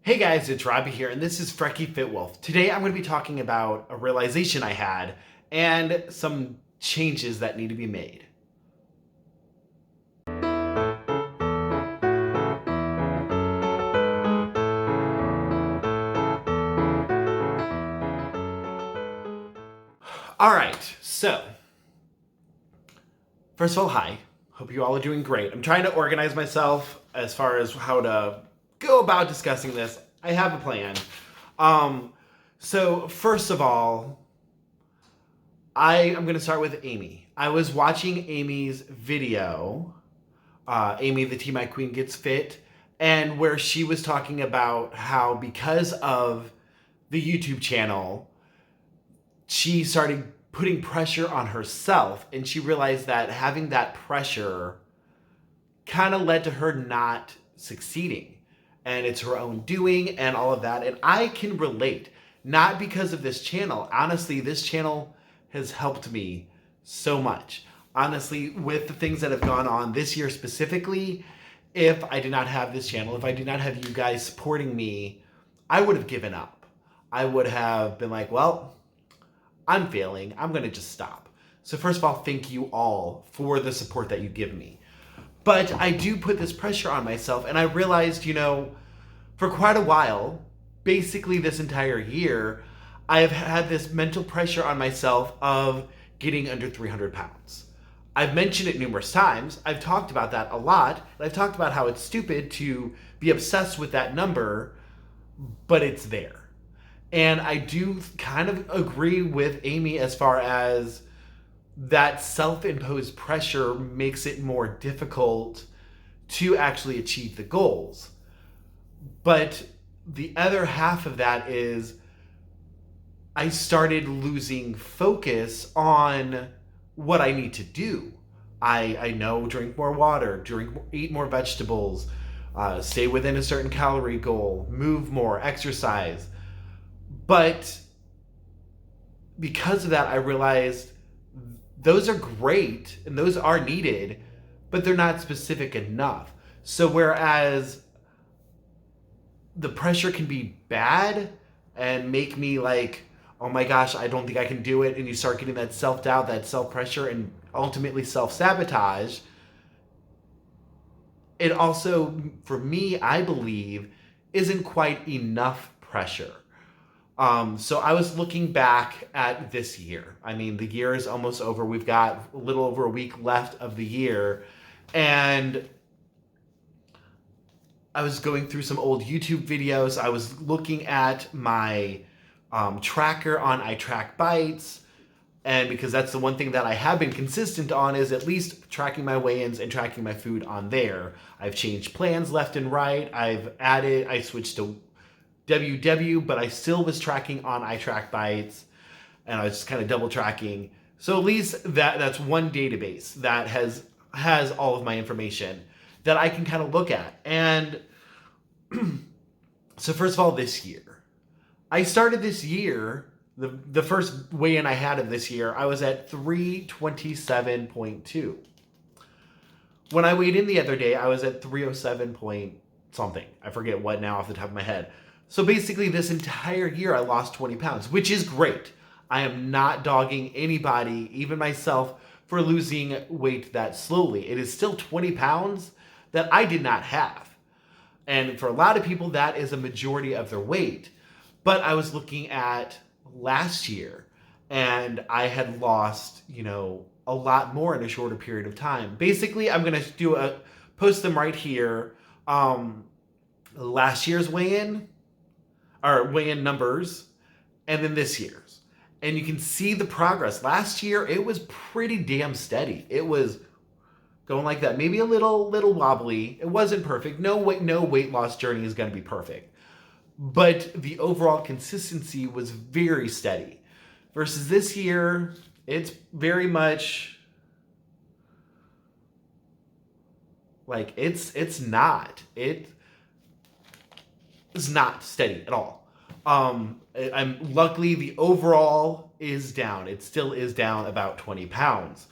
Hey guys, it's Robbie here, and this is FrekiFitWolf. Today I'm going to be talking about a realization I had and some changes that need to be made. Alright, so, first of all, hi. Hope you all are doing great. I'm trying to organize myself as far as how to go about discussing this. I have a plan. So first of all, I am going to start with Amy. I was watching Amy's video, Amy the Tea My Queen Gets Fit, and where she was talking about how because of the YouTube channel, she started putting pressure on herself, and she realized that having that pressure kind of led to her not succeeding. And it's her own doing and all of that. And I can relate, not because of this channel. Honestly, this channel has helped me so much. Honestly, with the things that have gone on this year specifically, if I did not have this channel, if I did not have you guys supporting me, I would have given up. I would have been like, well, I'm failing. I'm going to just stop. So first of all, thank you all for the support that you give me. But I do put this pressure on myself, and I realized, for quite a while, basically this entire year, I have had this mental pressure on myself of getting under 300 pounds. I've mentioned it numerous times. I've talked about that a lot. And I've talked about how it's stupid to be obsessed with that number, but it's there. And I do kind of agree with Amy as far as that self-imposed pressure makes it more difficult to actually achieve the goals. But the other half of that is I started losing focus on what I need to do. I know drink more water, eat more vegetables, stay within a certain calorie goal, move more, exercise. But because of that, I realized those are great and those are needed, but they're not specific enough. So whereas the pressure can be bad and make me like, oh my gosh, I don't think I can do it. And you start getting that self-doubt, that self-pressure, and ultimately self-sabotage. It also, for me, I believe, isn't quite enough pressure. So I was looking back at this year. I mean, the year is almost over. We've got a little over a week left of the year. And I was going through some old YouTube videos. I was looking at my tracker on iTrackBites. And because that's the one thing that I have been consistent on is at least tracking my weigh-ins and tracking my food on there. I've changed plans left and right. I switched to WW, but I still was tracking on iTrackBites, and I was just kind of double tracking. So at least that's one database that has all of my information that I can kind of look at. And so first of all, this year, I started this year, the first weigh-in I had of this year, I was at 327.2. When I weighed in the other day, I was at 307 point something. I forget what now off the top of my head. So basically this entire year I lost 20 pounds, which is great. I am not dogging anybody, even myself, for losing weight that slowly. It is still 20 pounds that I did not have. And for a lot of people, that is a majority of their weight. But I was looking at last year, and I had lost, a lot more in a shorter period of time. Basically, I'm going to post them right here. Last year's weigh-in, or weigh-in numbers, and then this year's. And you can see the progress. Last year, it was pretty damn steady. It was going like that. Maybe a little wobbly. It wasn't perfect. No weight loss journey is going to be perfect. But the overall consistency was very steady. Versus this year, it's very much like it's not steady at all. I'm luckily the overall is down. It still is down about 20 pounds.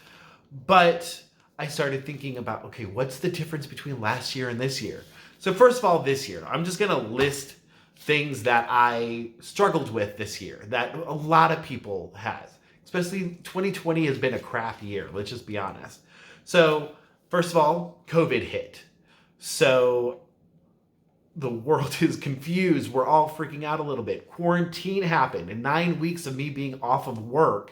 But I started thinking about, okay, what's the difference between last year and this year? So first of all, this year, I'm just going to list things that I struggled with this year that a lot of people has. Especially 2020 has been a crap year, let's just be honest. So, first of all, COVID hit. So, the world is confused. We're all freaking out a little bit. Quarantine happened, and 9 weeks of me being off of work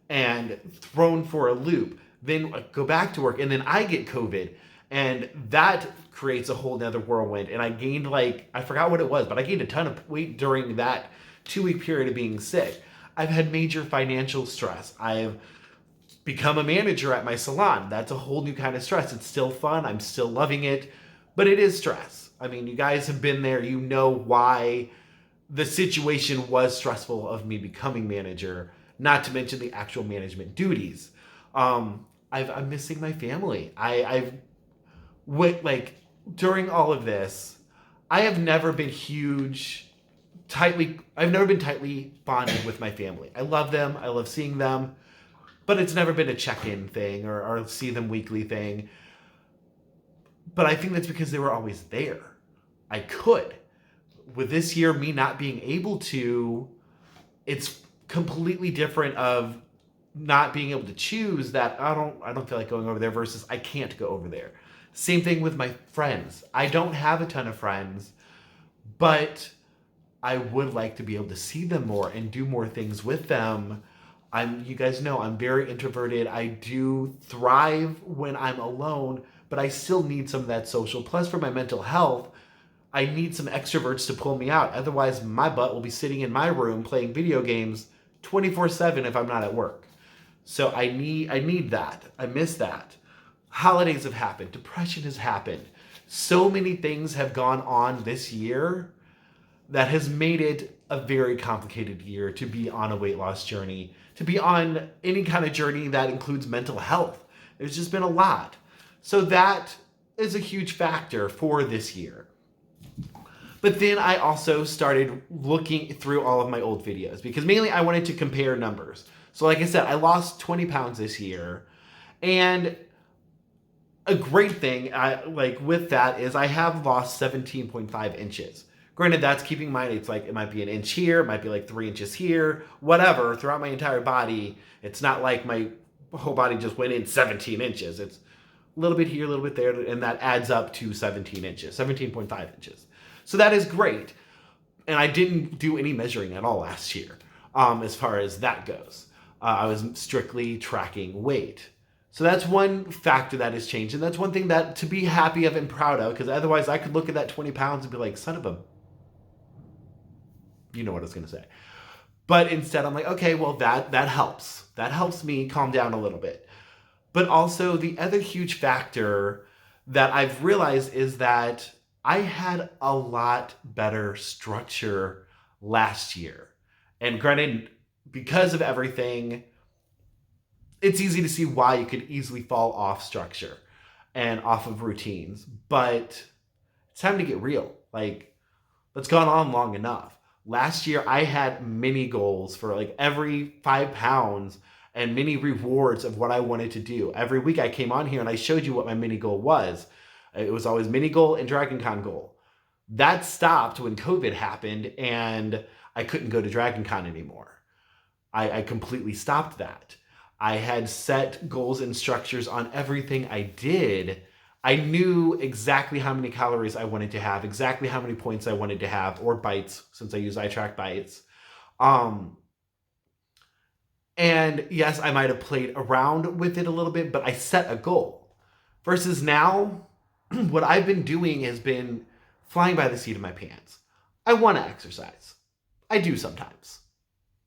and thrown for a loop. Then go back to work, and then I get COVID, and that creates a whole nother whirlwind. And I gained I forgot what it was, but I gained a ton of weight during that 2-week period of being sick. I've had major financial stress. I've become a manager at my salon. That's a whole new kind of stress. It's still fun. I'm still loving it, but it is stress. I mean, you guys have been there. You know why the situation was stressful of me becoming manager, not to mention the actual management duties. I'm missing my family. I've during all of this, I've never been tightly bonded with my family. I love them. I love seeing them, but it's never been a check-in thing or see them weekly thing. But I think that's because they were always there. I could. With this year, me not being able to, it's completely different of not being able to choose that I don't feel like going over there versus I can't go over there. Same thing with my friends. I don't have a ton of friends, but I would like to be able to see them more and do more things with them. You guys know I'm very introverted. I do thrive when I'm alone, but I still need some of that social. Plus, for my mental health, I need some extroverts to pull me out. Otherwise, my butt will be sitting in my room playing video games 24/7 if I'm not at work. So I need that. I miss that. Holidays have happened. Depression has happened. So many things have gone on this year that has made it a very complicated year to be on a weight loss journey, to be on any kind of journey that includes mental health. There's just been a lot. So that is a huge factor for this year. But then I also started looking through all of my old videos because mainly I wanted to compare numbers. So like I said, I lost 20 pounds this year. And a great thing with that is I have lost 17.5 inches. Granted, that's keeping in mind, it might be an inch here, it might be 3 inches here, whatever, throughout my entire body. It's not like my whole body just went in 17 inches. It's a little bit here, a little bit there, and that adds up to 17 inches, 17.5 inches. So that is great. And I didn't do any measuring at all last year as far as that goes. I was strictly tracking weight. So that's one factor that has changed. And that's one thing that to be happy of and proud of, because otherwise I could look at that 20 pounds and be like, son of a... You know what I was going to say. But instead I'm like, okay, well, that helps. That helps me calm down a little bit. But also the other huge factor that I've realized is that I had a lot better structure last year. And granted, because of everything, it's easy to see why you could easily fall off structure and off of routines. But it's time to get real. That's gone on long enough. Last year, I had mini goals for every 5 pounds and mini rewards of what I wanted to do. Every week I came on here and I showed you what my mini goal was. It was always mini goal and Dragon Con goal. That stopped when COVID happened and I couldn't go to Dragon Con anymore. I completely stopped that. I had set goals and structures on everything I did. I knew exactly how many calories I wanted to have, exactly how many points I wanted to have, or bites, since I use iTrack bites. And yes, I might have played around with it a little bit, but I set a goal. Versus now, what I've been doing has been flying by the seat of my pants. I want to exercise. I do sometimes.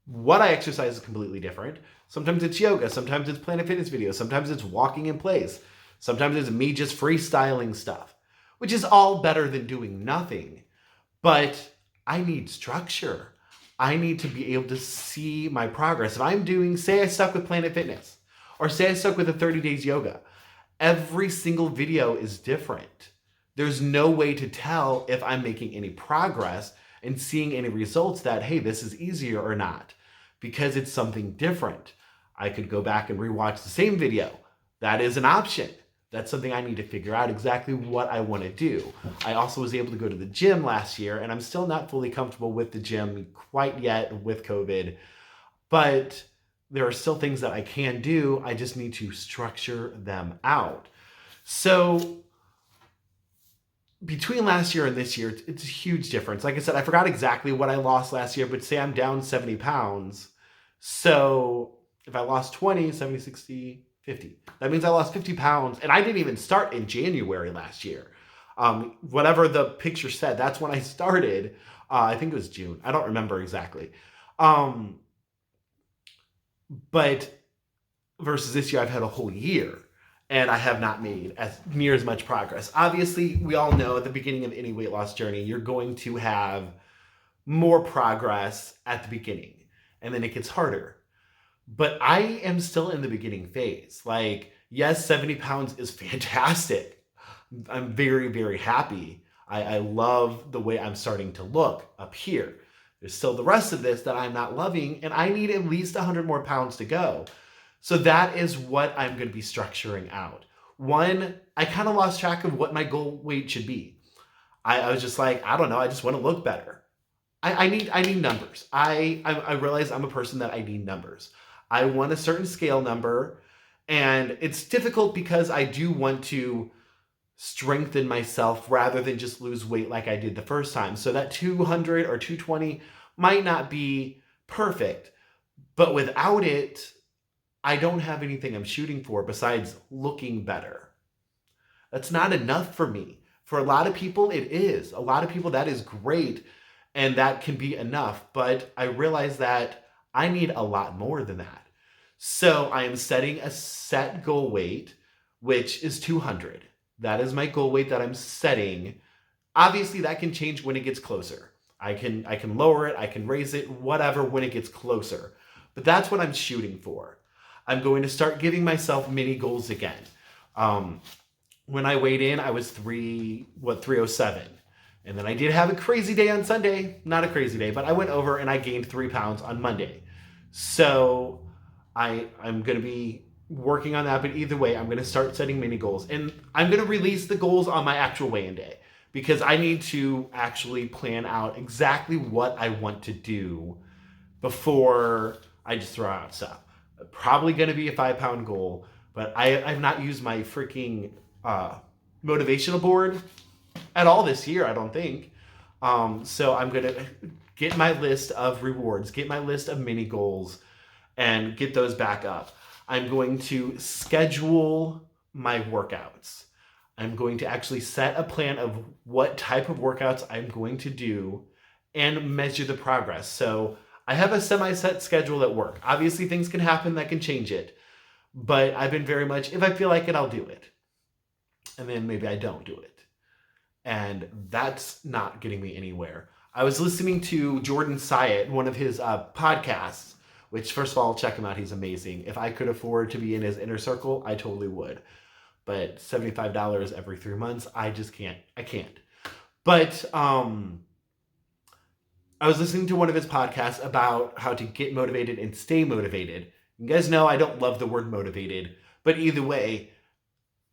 What I exercise is completely different. Sometimes it's yoga. Sometimes it's Planet Fitness videos. Sometimes it's walking in place. Sometimes it's me just freestyling stuff, which is all better than doing nothing. But I need structure. I need to be able to see my progress. If I'm doing, say I stuck with Planet Fitness, or say I stuck with a 30 days yoga, every single video is different. There's no way to tell if I'm making any progress and seeing any results that, hey, this is easier or not, because it's something different. I could go back and rewatch the same video. That is an option. That's something I need to figure out exactly what I want to do. I also was able to go to the gym last year, and I'm still not fully comfortable with the gym quite yet with COVID, but there are still things that I can do. I just need to structure them out. So between last year and this year, it's a huge difference. Like I said, I forgot exactly what I lost last year, but say I'm down 70 pounds. So if I lost 20, 70, 60, 50, that means I lost 50 pounds. And I didn't even start in January last year. Whatever the picture said, that's when I started. I think it was June. I don't remember exactly. But versus this year, I've had a whole year. And I have not made near as much progress. Obviously, we all know at the beginning of any weight loss journey, you're going to have more progress at the beginning, and then it gets harder. But I am still in the beginning phase. Like, yes, 70 pounds is fantastic. I'm very, very happy. I love the way I'm starting to look up here. There's still the rest of this that I'm not loving, and I need at least 100 more pounds to go. So that is what I'm going to be structuring out. One, I kind of lost track of what my goal weight should be. I was just like, I don't know. I just want to look better. I need numbers. I realize I'm a person that I need numbers. I want a certain scale number, and it's difficult because I do want to strengthen myself rather than just lose weight like I did the first time. So that 200 or 220 might not be perfect, but without it, I don't have anything I'm shooting for besides looking better. That's not enough for me. For a lot of people, it is. A lot of people, that is great, and that can be enough. But I realize that I need a lot more than that. So I am setting a set goal weight, which is 200. That is my goal weight that I'm setting. Obviously, that can change when it gets closer. I can lower it, I can raise it, whatever, when it gets closer. But that's what I'm shooting for. I'm going to start giving myself mini goals again. When I weighed in, I was 307. And then I did have a crazy day on Sunday. Not a crazy day, but I went over and I gained 3 pounds on Monday. So I'm going to be working on that. But either way, I'm going to start setting mini goals. And I'm going to release the goals on my actual weigh-in day, because I need to actually plan out exactly what I want to do before I just throw out stuff. Probably going to be a 5-pound goal, but I've not used my freaking motivational board at all this year, I don't think. So I'm going to get my list of rewards, get my list of mini goals, and get those back up. I'm going to schedule my workouts. I'm going to actually set a plan of what type of workouts I'm going to do and measure the progress. So I have a semi-set schedule at work. Obviously, things can happen that can change it. But I've been very much, if I feel like it, I'll do it. And then maybe I don't do it. And that's not getting me anywhere. I was listening to Jordan Syatt, one of his podcasts, which, first of all, check him out. He's amazing. If I could afford to be in his inner circle, I totally would. But $75 every 3 months, I just can't. I can't. But I was listening to one of his podcasts about how to get motivated and stay motivated. You guys know I don't love the word motivated, but either way,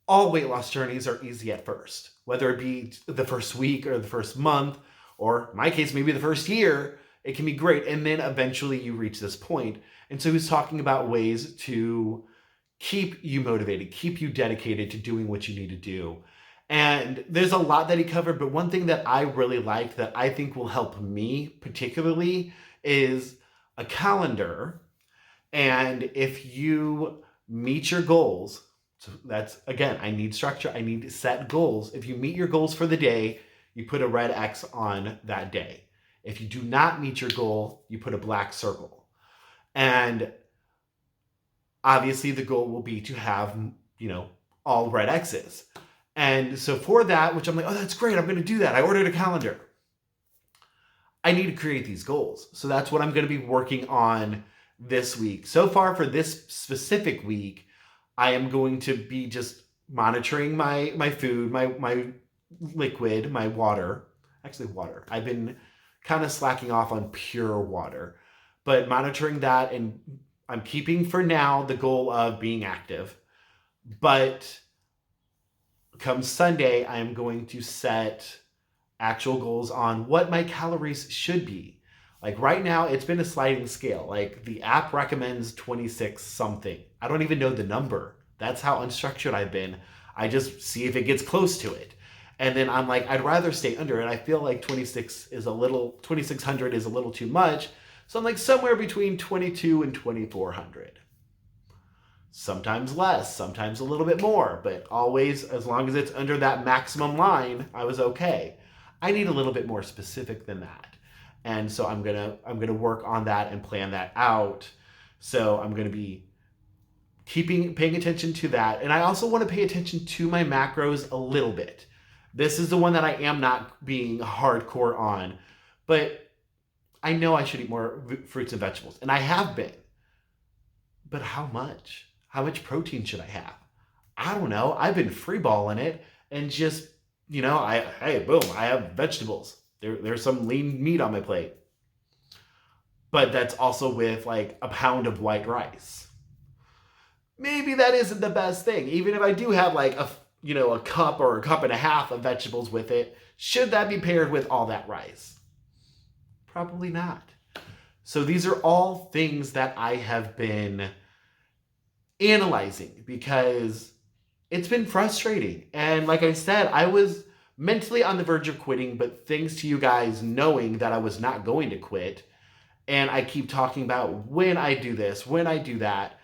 all weight loss journeys are easy at first. Whether it be the first week or the first month, or in my case, maybe the first year, it can be great. And then eventually you reach this point. And so he's talking about ways to keep you motivated, keep you dedicated to doing what you need to do. And there's a lot that he covered, but one thing that I really liked that I think will help me particularly is a calendar. And if you meet your goals, so that's, again, I need structure, I need to set goals. If you meet your goals for the day, you put a red X on that day. If you do not meet your goal, you put a black circle. And obviously the goal will be to have, all red X's. And so for that, which I'm like, oh, that's great, I'm going to do that. I ordered a calendar. I need to create these goals. So that's what I'm going to be working on this week. So far for this specific week, I am going to be just monitoring my food, my liquid, my water. Actually, water. I've been kind of slacking off on pure water. But monitoring that, and I'm keeping for now the goal of being active. But come Sunday, I'm going to set actual goals on what my calories should be. Like right now, it's been a sliding scale. Like the app recommends 26 something. I don't even know the number. That's how unstructured I've been. I just see if it gets close to it. And then I'm like, I'd rather stay under it. I feel like 2600 is a little too much. So I'm like somewhere between 22 and 2400. Sometimes less, sometimes a little bit more, but always as long as it's under that maximum line, I was okay. I need a little bit more specific than that. And so I'm gonna work on that and plan that out. So I'm gonna be paying attention to that. And I also want to pay attention to my macros a little bit. This is the one that I am not being hardcore on, but I know I should eat more fruits and vegetables, and I have been. But how much? How much protein should I have? I don't know. I've been freeballing it and just, boom, I have vegetables. There's some lean meat on my plate. But that's also with like a pound of white rice. Maybe that isn't the best thing. Even if I do have like a cup or a cup and a half of vegetables with it, should that be paired with all that rice? Probably not. So these are all things that I have been analyzing because it's been frustrating. And like I said, I was mentally on the verge of quitting, but thanks to you guys knowing that I was not going to quit, and I keep talking about when I do this, when I do that,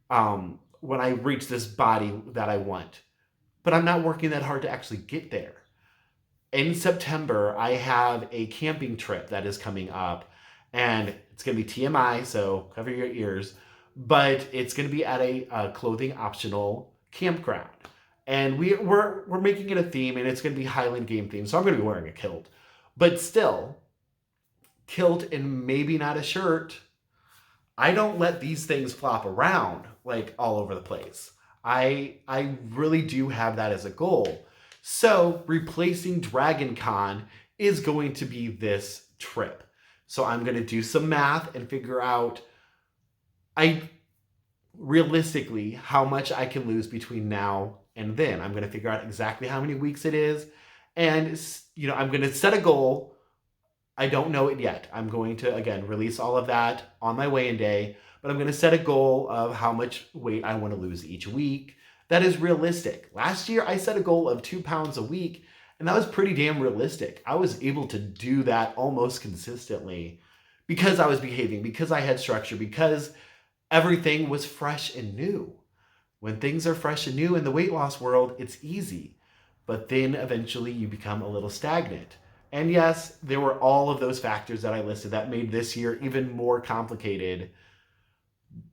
when I reach this body that I want. But I'm not working that hard to actually get there. In September, I have a camping trip that is coming up, and it's going to be TMI, so cover your ears, but it's going to be at a clothing optional campground. And we're making it a theme, and it's going to be Highland game themed, so I'm going to be wearing a kilt. But still, kilt and maybe not a shirt. I don't let these things flop around like all over the place. I really do have that as a goal. So replacing Dragon Con is going to be this trip. So I'm going to do some math and figure out realistically how much I can lose between now and then. I'm going to figure out exactly how many weeks it is. And, I'm going to set a goal. I don't know it yet. I'm going to, again, release all of that on my weigh-in day, but I'm going to set a goal of how much weight I want to lose each week. That is realistic. Last year, I set a goal of 2 pounds a week, and that was pretty damn realistic. I was able to do that almost consistently because I was behaving, because I had structure, because everything was fresh and new. When things are fresh and new in the weight loss world, it's easy, but then eventually you become a little stagnant. And yes, there were all of those factors that I listed that made this year even more complicated,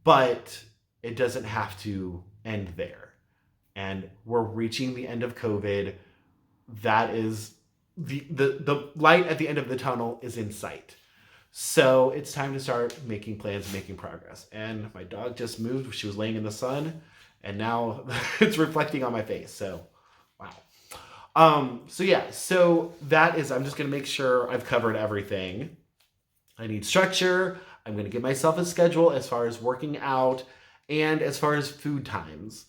but it doesn't have to end there. And we're reaching the end of COVID. That is the light at the end of the tunnel is in sight. So it's time to start making plans, making progress. And my dog just moved. She was laying in the sun, and now it's reflecting on my face. So, wow. So that is, I'm just going to make sure I've covered everything. I need structure. I'm going to give myself a schedule as far as working out and as far as food times.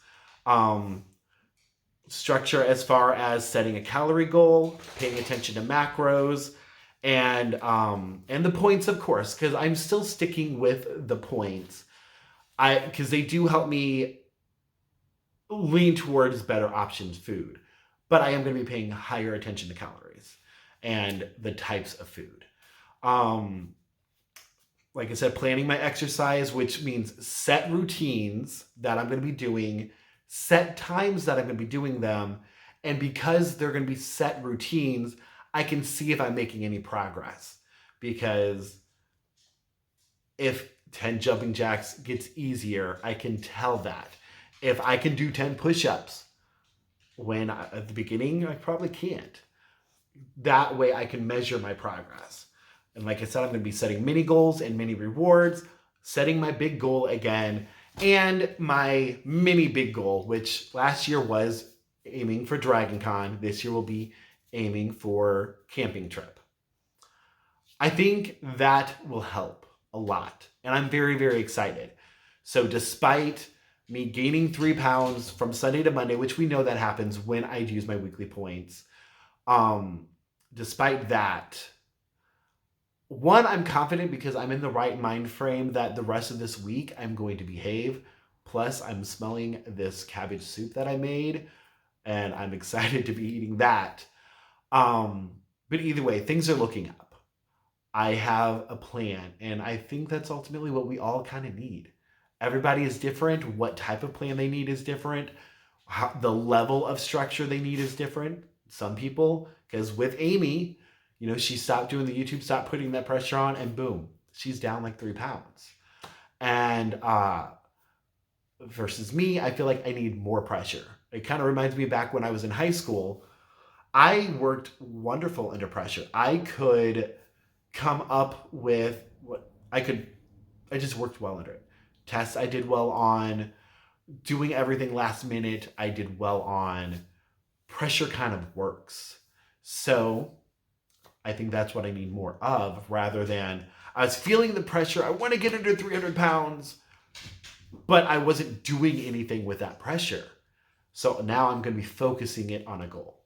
Structure as far as setting a calorie goal, paying attention to macros, and the points, of course, because I'm still sticking with the points. Because they do help me lean towards better options food. But I am going to be paying higher attention to calories and the types of food. Like I said, planning my exercise, which means set routines that I'm going to be doing, set times that I'm going to be doing them. And because they're going to be set routines, I can see if I'm making any progress. Because if 10 jumping jacks gets easier, I can tell that. If I can do 10 push-ups, when at the beginning, I probably can't. That way I can measure my progress. And like I said, I'm going to be setting mini goals and mini rewards, setting my big goal again, and my mini big goal, which last year was aiming for Dragon Con. This year will be aiming for camping trip. I think that will help a lot. And I'm very, very excited. So despite me gaining 3 pounds from Sunday to Monday, which we know that happens when I use my weekly points. Despite that, one, I'm confident because I'm in the right mind frame that the rest of this week I'm going to behave. Plus, I'm smelling this cabbage soup that I made, and I'm excited to be eating that. But either way, things are looking up. I have a plan, and I think that's ultimately what we all kind of need. Everybody is different. What type of plan they need is different. The level of structure they need is different. Some people, because with Amy, she stopped doing the YouTube, stopped putting that pressure on, and boom, she's down like 3 pounds. And versus me, I feel like I need more pressure. It kind of reminds me back when I was in high school. I worked wonderful under pressure. I could come up with I just worked well under it. Tests I did well on. Doing everything last minute, I did well on. Pressure kind of works. So I think that's what I need more of, rather than I was feeling the pressure. I want to get under 300 pounds, but I wasn't doing anything with that pressure. So now I'm going to be focusing it on a goal.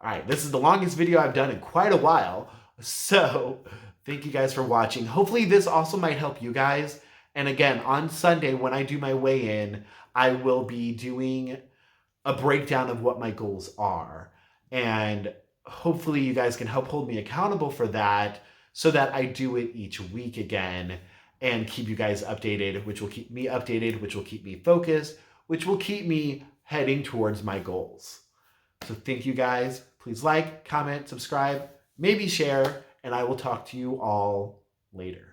All right, this is the longest video I've done in quite a while. So thank you guys for watching. Hopefully this also might help you guys. And again, on Sunday when I do my weigh-in, I will be doing a breakdown of what my goals are. And hopefully you guys can help hold me accountable for that so that I do it each week again and keep you guys updated, which will keep me updated, which will keep me focused, which will keep me heading towards my goals. So thank you guys. Please like, comment, subscribe, maybe share, and I will talk to you all later.